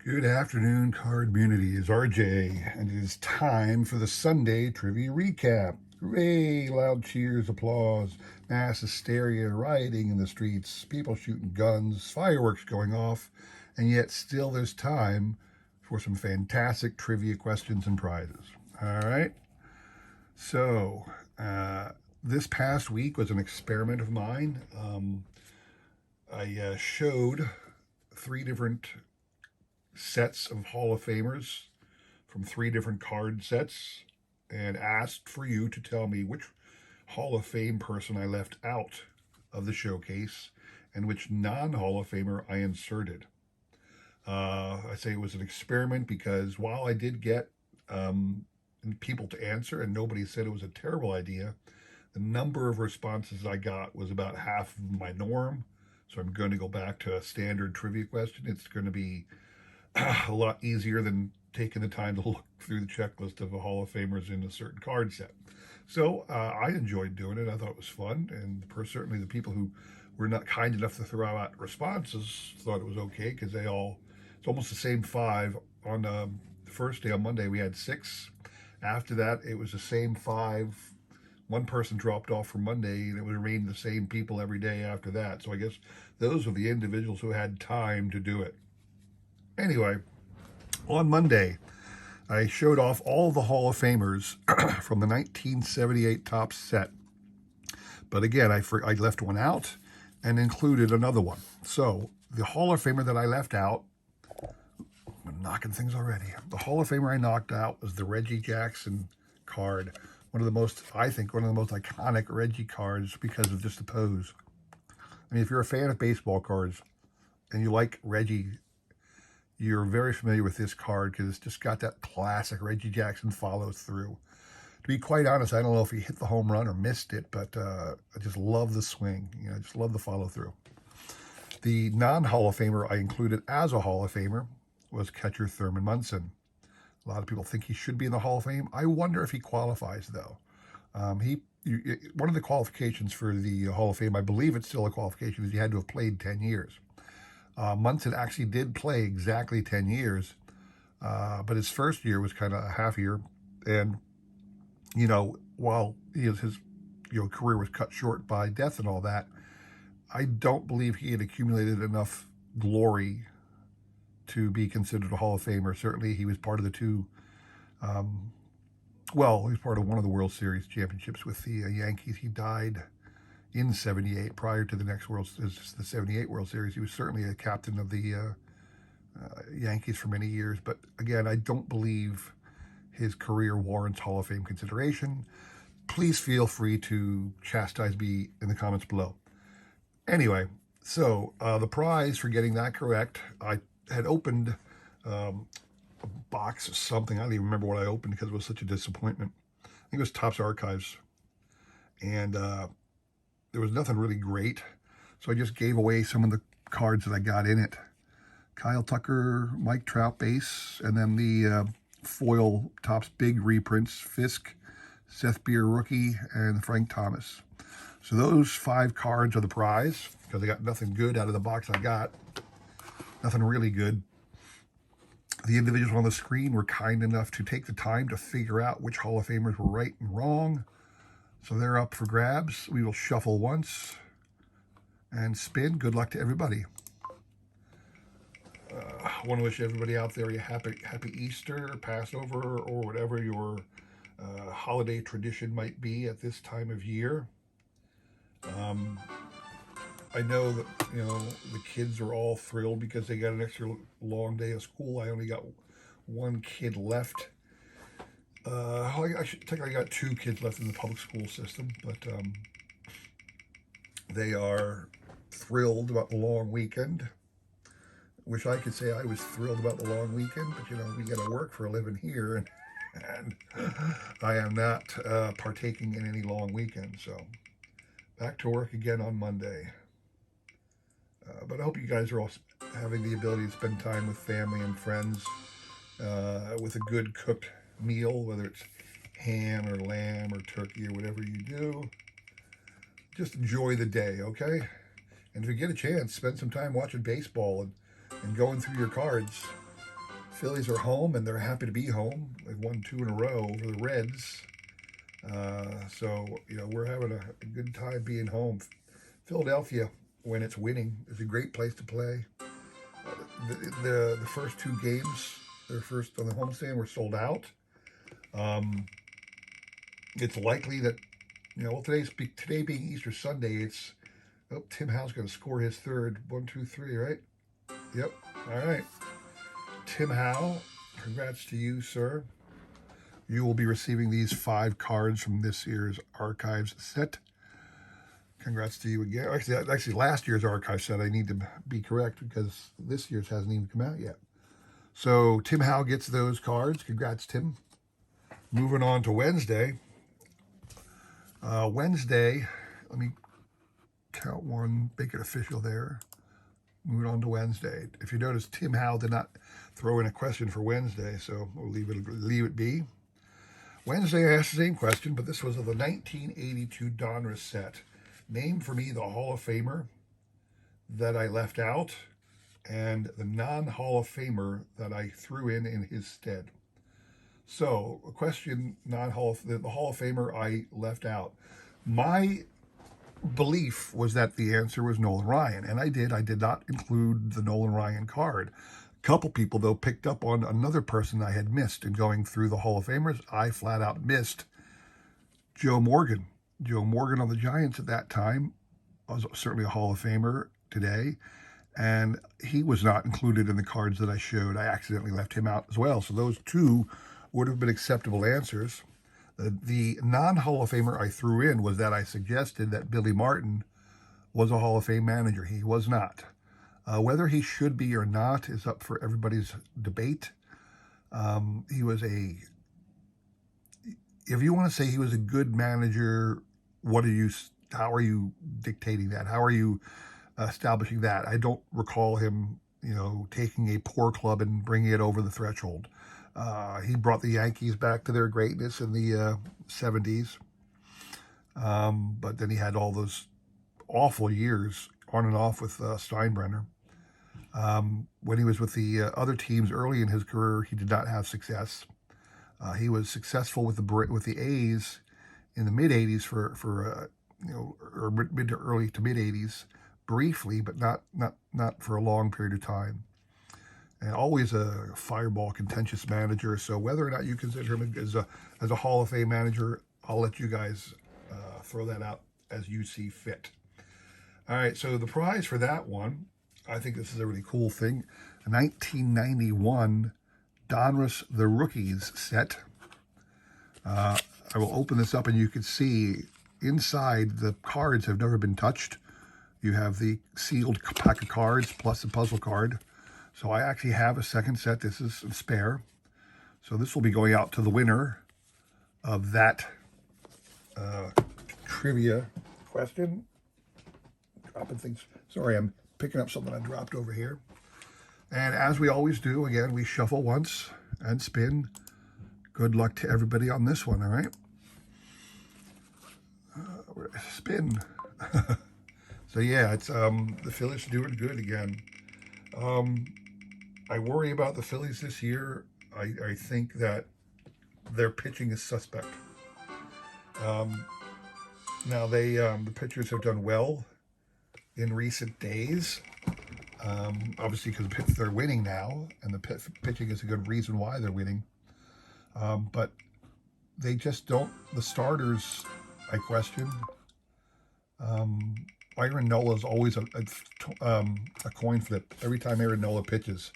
Good afternoon, card community. It's RJ, and it is time for the Sunday Trivia Recap. Hooray! Loud cheers, applause, mass hysteria, rioting in the streets, people shooting guns, fireworks going off, and yet still there's time for some fantastic trivia questions and prizes. All right? So, this past week was an experiment of mine. I showed three different sets of Hall of Famers from three different card sets and asked for you to tell me which Hall of Fame person I left out of the showcase and which non Hall of Famer I inserted. I say it was an experiment because while I did get people to answer and nobody said it was a terrible idea, the number of responses I got was about half of my norm. So I'm going to go back to a standard trivia question. It's going to be a lot easier than taking the time to look through the checklist of the Hall of Famers in a certain card set. So I enjoyed doing it. I thought it was fun, and certainly the people who were not kind enough to throw out responses thought it was okay because it's almost the same five. On the first day on Monday, we had six. After that, it was the same five. One person dropped off for Monday, and it would remain the same people every day after that. So I guess those were the individuals who had time to do it. Anyway, on Monday, I showed off all the Hall of Famers from the 1978 Topps set. But again, I left one out and included another one. So the Hall of Famer that I left out, I'm knocking things already. The Hall of Famer I knocked out was the Reggie Jackson card. One of the most iconic Reggie cards because of just the pose. I mean, if you're a fan of baseball cards and you like Reggie, you're very familiar with this card because it's just got that classic Reggie Jackson follow through. To be quite honest, I don't know if he hit the home run or missed it, but I just love the swing. I just love the follow through. The non-Hall of Famer I included as a Hall of Famer was catcher Thurman Munson. A lot of people think he should be in the Hall of Fame. I wonder if he qualifies, though. One of the qualifications for the Hall of Fame, I believe it's still a qualification, is he had to have played 10 years. Munson actually did play exactly 10 years, but his first year was kind of a half year. And, while his career was cut short by death and all that, I don't believe he had accumulated enough glory to be considered a Hall of Famer. Certainly, he was part of the two. He was part of one of the World Series championships with the Yankees. He died in '78 prior to the '78 World Series. He was certainly a captain of the Yankees for many years. But again, I don't believe his career warrants Hall of Fame consideration. Please feel free to chastise me in the comments below. Anyway, so the prize for getting that correct, I had opened a box of something. I don't even remember what I opened because it was such a disappointment. I think it was Topps Archives. And there was nothing really great. So I just gave away some of the cards that I got in it. Kyle Tucker, Mike Trout base, and then the foil Topps big reprints, Fisk, Seth Beer rookie, and Frank Thomas. So those 5 cards are the prize because I got nothing good out of the box I got. Nothing really good. The individuals on the screen were kind enough to take the time to figure out which Hall of Famers were right and wrong. So they're up for grabs. We will shuffle once and spin. Good luck to everybody. I want to wish everybody out there a happy Easter, Passover, or whatever your holiday tradition might be at this time of year. I know that the kids are all thrilled because they got an extra long day of school. I only got one kid left. I technically got 2 kids left in the public school system, but they are thrilled about the long weekend. Wish I could say I was thrilled about the long weekend, but we got to work for a living here, and I am not partaking in any long weekend. So back to work again on Monday. But I hope you guys are all having the ability to spend time with family and friends with a good cooked meal, whether it's ham or lamb or turkey or whatever you do. Just enjoy the day, okay? And if you get a chance, spend some time watching baseball and going through your cards. Phillies are home, and they're happy to be home. They've won 2 in a row over the Reds. So, we're having a good time being home. Philadelphia, when it's winning, is a great place to play. The first 2 games, their first on the homestand, were sold out. It's likely that, today being Easter Sunday, Tim Howe's going to score his third. 1, 2, 3, right? Yep. All right. Tim Howe, congrats to you, sir. You will be receiving these 5 cards from this year's Archives set. Congrats to you again. Actually, last year's Archive set, I need to be correct because this year's hasn't even come out yet. So Tim Howe gets those cards. Congrats, Tim. Moving on to Wednesday. Wednesday, let me count one, make it official there. Moving on to Wednesday. If you notice, Tim Howe did not throw in a question for Wednesday, so we'll leave it be. Wednesday, I asked the same question, but this was of the 1982 Donruss set. Name for me the Hall of Famer that I left out and the non-Hall of Famer that I threw in his stead. So, a question, the Hall of Famer I left out. My belief was that the answer was Nolan Ryan, and I did not include the Nolan Ryan card. A couple people, though, picked up on another person I had missed in going through the Hall of Famers. I flat out missed Joe Morgan. Joe Morgan on the Giants at that time was certainly a Hall of Famer today, and he was not included in the cards that I showed. I accidentally left him out as well, so those 2 would have been acceptable answers. The non-Hall of Famer I threw in was that I suggested that Billy Martin was a Hall of Fame manager. He was not. Whether he should be or not is up for everybody's debate. He was if you want to say he was a good manager, how are you dictating that? How are you establishing that? I don't recall him, taking a poor club and bringing it over the threshold. He brought the Yankees back to their greatness in the 70s. But then he had all those awful years on and off with Steinbrenner. When he was with the other teams early in his career, he did not have success. He was successful with the A's in the mid 80s for or mid to early to mid 80s, briefly, but not for a long period of time. And always a fireball contentious manager. So whether or not you consider him as a Hall of Fame manager, I'll let you guys throw that out as you see fit. All right, so the prize for that one, I think this is a really cool thing, a 1991 Donruss The Rookies set. I will open this up and you can see inside the cards have never been touched. You have the sealed pack of cards plus the puzzle card. So I actually have a second set. This is a spare. So this will be going out to the winner of that trivia question. Dropping things. Sorry, I'm picking up something I dropped over here. And as we always do, again, we shuffle once and spin. Good luck to everybody on this one, all right? Spin. So yeah, it's the Phillies are doing good again. I worry about the Phillies this year. I think that their pitching is suspect. Now the pitchers have done well in recent days. Obviously because they're winning now, and the pitching is a good reason why they're winning. But they just don't. The starters, I question. Aaron Nola is always a coin flip. Every time Aaron Nola pitches,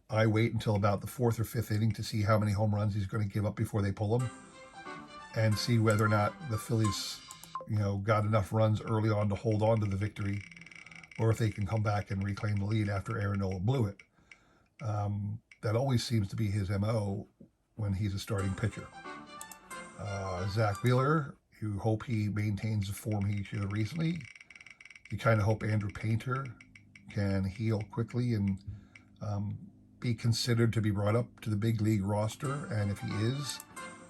I wait until about the 4th or 5th inning to see how many home runs he's going to give up before they pull him, and see whether or not the Phillies, got enough runs early on to hold on to the victory, or if they can come back and reclaim the lead after Aaron Nola blew it. That always seems to be his MO when he's a starting pitcher. Zach Wheeler, you hope he maintains the form he showed recently. You kind of hope Andrew Painter can heal quickly and be considered to be brought up to the big league roster. And if he is,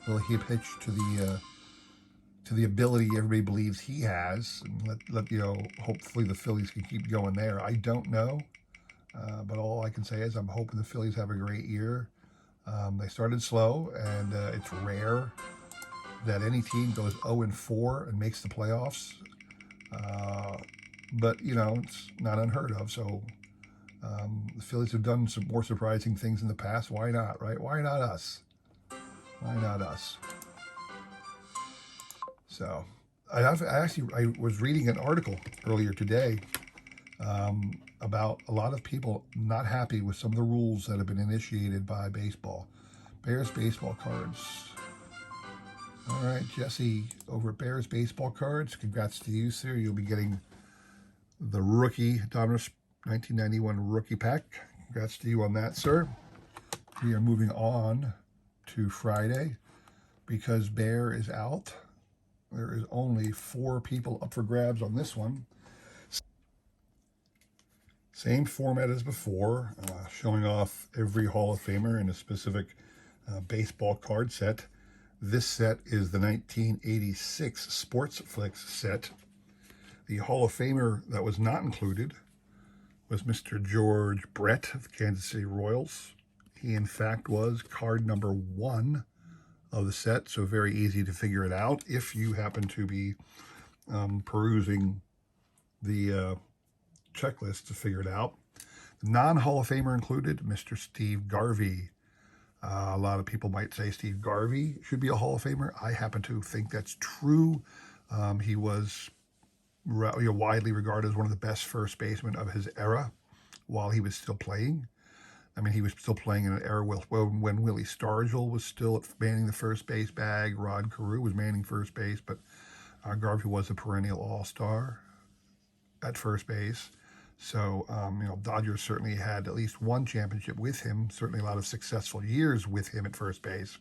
will he pitch to the ability everybody believes he has? And let hopefully the Phillies can keep going there. I don't know, but all I can say is I'm hoping the Phillies have a great year. They started slow, and it's rare that any team goes 0-4 and makes the playoffs. Uh, but, it's not unheard of. So the Phillies have done some more surprising things in the past. Why not, right? Why not us? Why not us? So I was reading an article earlier today about a lot of people not happy with some of the rules that have been initiated by baseball. Bears baseball cards. All right, Jesse over at Bears baseball cards. Congrats to you, sir. You'll be getting the rookie Dominus 1991 rookie pack. Congrats to you on that, sir. We are moving on to Friday because Bear is out. There is only 4 people up for grabs on this one. Same format as before, showing off every Hall of Famer in a specific baseball card set. This set is the 1986 Sports Flicks set. The Hall of Famer that was not included was Mr. George Brett of the Kansas City Royals. He, in fact, was card number 1 of the set, so very easy to figure it out if you happen to be perusing the checklist to figure it out. The non-Hall of Famer included Mr. Steve Garvey. A lot of people might say Steve Garvey should be a Hall of Famer. I happen to think that's true. He was widely regarded as one of the best first basemen of his era while he was still playing. I mean, he was still playing in an era when Willie Stargell was still manning the first base bag. Rod Carew was manning first base, but Garvey was a perennial all-star at first base. So, Dodgers certainly had at least one championship with him, certainly a lot of successful years with him at first base.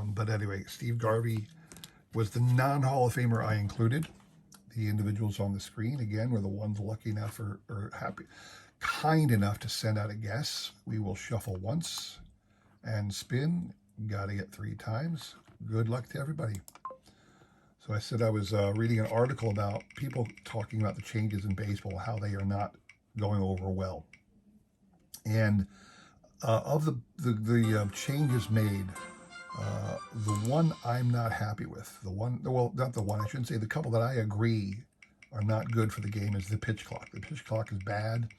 But anyway, Steve Garvey was the non-Hall of Famer I included. The individuals on the screen, again, were the ones lucky enough or kind enough to send out a guess. We will shuffle once and spin. Got to get 3 times. Good luck to everybody. So I said I was reading an article about people talking about the changes in baseball, how they are not going over well. And of the changes made, the one I'm not happy with, I shouldn't say, the couple that I agree are not good for the game is the pitch clock. The pitch clock is bad.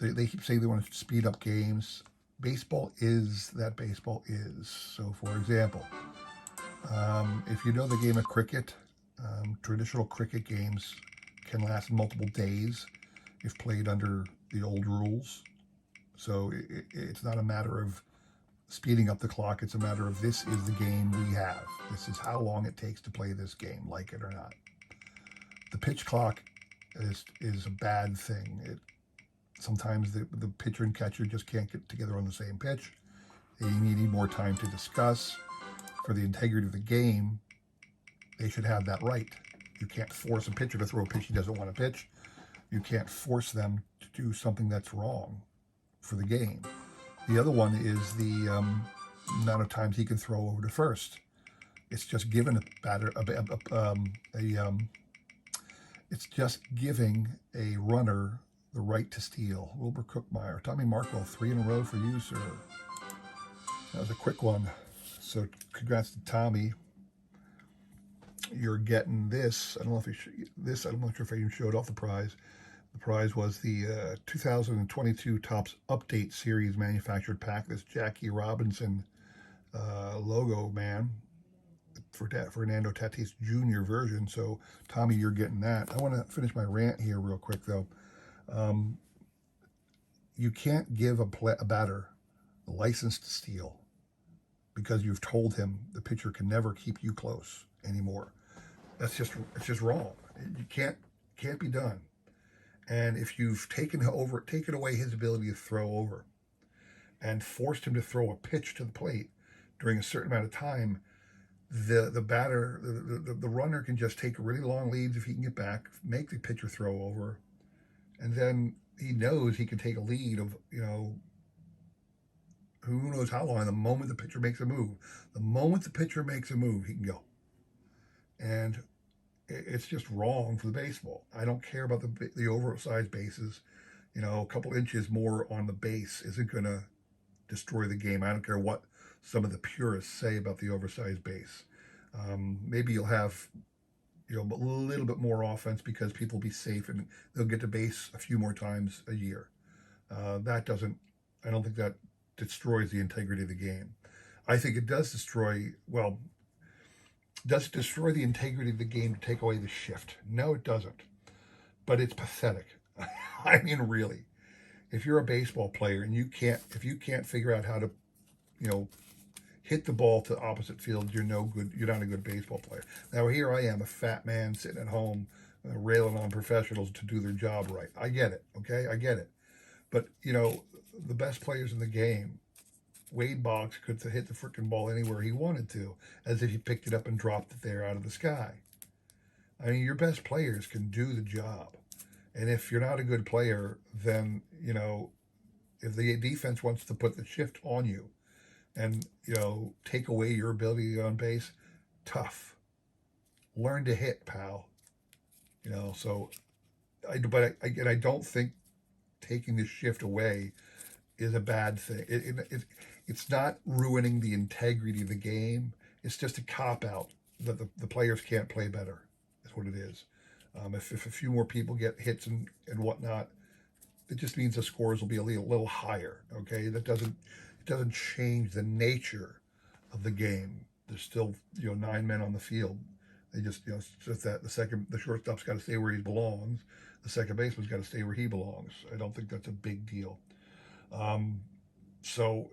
They keep saying they want to speed up games. Baseball is that baseball is. So, for example, if you know the game of cricket, traditional cricket games can last multiple days if played under the old rules. So it's not a matter of speeding up the clock. It's a matter of this is the game we have. This is how long it takes to play this game, like it or not. The pitch clock is a bad thing. Sometimes the pitcher and catcher just can't get together on the same pitch. They need more time to discuss. For the integrity of the game, they should have that right. You can't force a pitcher to throw a pitch he doesn't want to pitch. You can't force them to do something that's wrong for the game. The other one is the amount of times he can throw over to first. It's just given it's just giving a runner the right to steal. Wilbur Cookmeyer, Tommy Markwell, 3 in a row for you, sir. That was a quick one. So congrats to Tommy. You're getting this. I'm not sure if I even showed off the prize. The prize was the 2022 Topps Update Series manufactured pack. This Jackie Robinson logo, man, for Fernando Tatis Jr. version. So, Tommy, you're getting that. I want to finish my rant here real quick, though. You can't give a batter a license to steal because you've told him the pitcher can never keep you close anymore. It's just wrong. You can't be done. And if you've taken away his ability to throw over and forced him to throw a pitch to the plate during a certain amount of time, the batter, the runner can just take really long leads if he can get back, make the pitcher throw over, and then he knows he can take a lead of, who knows how long. The moment the pitcher makes a move, he can go. And it's just wrong for the baseball. I don't care about the oversized bases. A couple inches more on the base isn't going to destroy the game. I don't care what some of the purists say about the oversized base. Maybe you'll have a little bit more offense because people will be safe and they'll get to base a few more times a year. That doesn't. I don't think that destroys the integrity of the game. I think it does destroy. Well, does it destroy the integrity of the game to take away the shift? No, it doesn't. But it's pathetic. I mean, really. If you're a baseball player and if you can't figure out how to, you know, hit the ball to the opposite field, you're no good. You're not a good baseball player. Now here I am, a fat man sitting at home, railing on professionals to do their job right. I get it. Okay, I get it. But the best players in the game, Wade Boggs could hit the freaking ball anywhere he wanted to, as if he picked it up and dropped it there out of the sky. I mean, your best players can do the job. And if you're not a good player, then, if the defense wants to put the shift on you and, take away your ability to get on base, tough. Learn to hit, pal. So, I don't think taking the shift away is a bad thing. It's not ruining the integrity of the game. It's just a cop-out that the players can't play better. That's what it is. If a few more people get hits and whatnot, it just means the scores will be a little higher. Okay, it doesn't change the nature of the game. There's still 9 men on the field. They just it's just that the shortstop's got to stay where he belongs. The second baseman's got to stay where he belongs. I don't think that's a big deal. So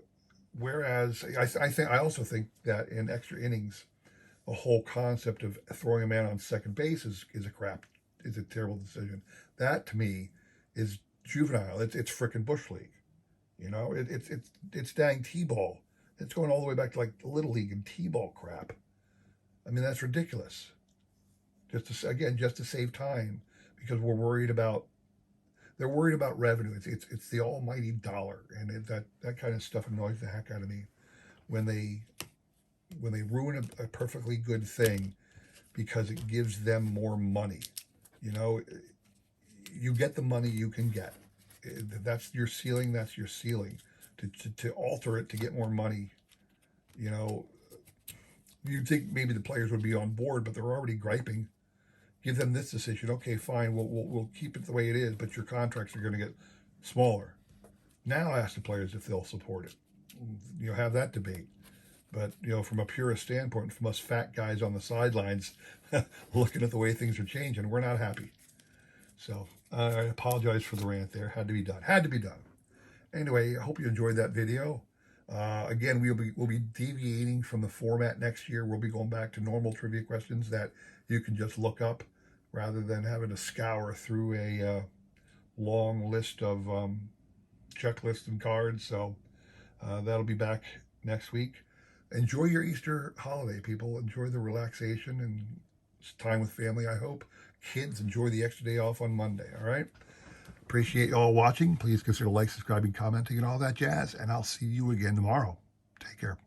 whereas I also think that in extra innings, the whole concept of throwing a man on second base is a terrible decision. That to me is juvenile. It's frickin' Bush League. It's dang T-ball. It's going all the way back to like Little League and T-ball crap. I mean, that's ridiculous. Just to save time, because they're worried about revenue. It's the almighty dollar, and that kind of stuff annoys the heck out of me when they ruin a perfectly good thing because it gives them more money. You get the money you can get. That's your ceiling. That's your ceiling. To alter it to get more money, you'd think maybe the players would be on board, but they're already griping. Give them this decision. Okay, fine. We'll keep it the way it is, but your contracts are going to get smaller. Now ask the players if they'll support it. Have that debate. But from a purist standpoint, from us fat guys on the sidelines, looking at the way things are changing, we're not happy. So I apologize for the rant there. Had to be done. Had to be done. Anyway, I hope you enjoyed that video. Again, we'll be deviating from the format next year. We'll be going back to normal trivia questions that you can just look up, rather than having to scour through a long list of checklists and cards. So that'll be back next week. Enjoy your Easter holiday, people. Enjoy the relaxation and time with family, I hope. Kids, enjoy the extra day off on Monday, all right? Appreciate you all watching. Please consider liking, subscribing, commenting, and all that jazz. And I'll see you again tomorrow. Take care.